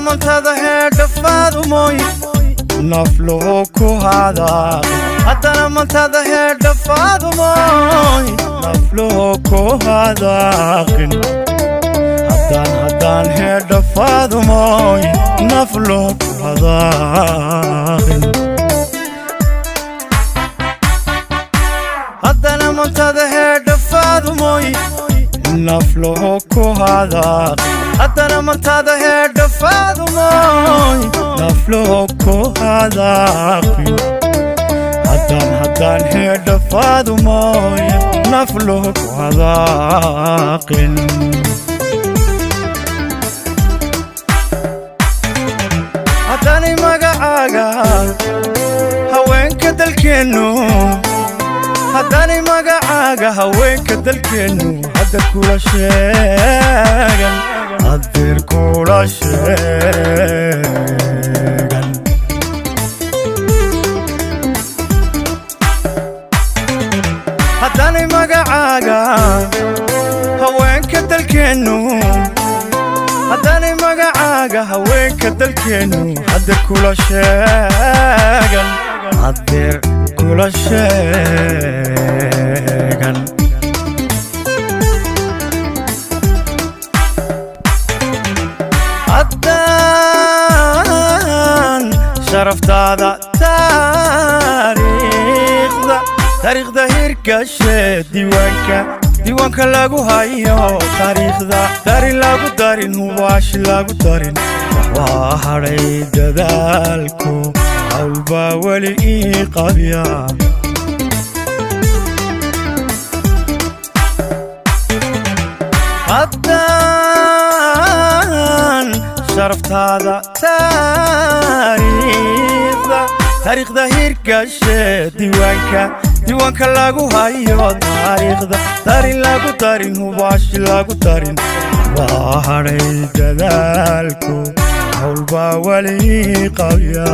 mantada heedha faadumoy nafluhu ku hadaaqin haddana mantada heedha faadumoy nafluhu ku hadaaqin haddaan heedha faadumoy nafluhu ku hadaaqin haddana mantada heedha faadumoy nafluhu ku hadaaqin haddana mantada heedha faadumoy nafluhu ku hadaaqin haddaan heedha faadumoy nafluhu ku hadaaqin haddaanay magacaaga haweenka dalkeennu haddaanay magacaaga haweenka dalkeennu hadda kula sheegan haddeer kula sheegan haddaanay magacaaga haweenka dalkeennu haddaanay magacaaga haweenka dalkeennu haddeer kula sheegan haddeer kula sheegan haddaan sharaftaada taariikhda hirgashe diiwaanka lagu hayo taariikhda darin lagu darin hubaashi lagu darin waxbaa hadhay dadaalku hawlbaa weli ii qabya haddaan sharaftaada taariikhda hirgashe diiwaanka lagu hayo taariikhda darin lagu darin hubaashi lagu darin waa hadhay dadaalku hawlbaa weli ii qabya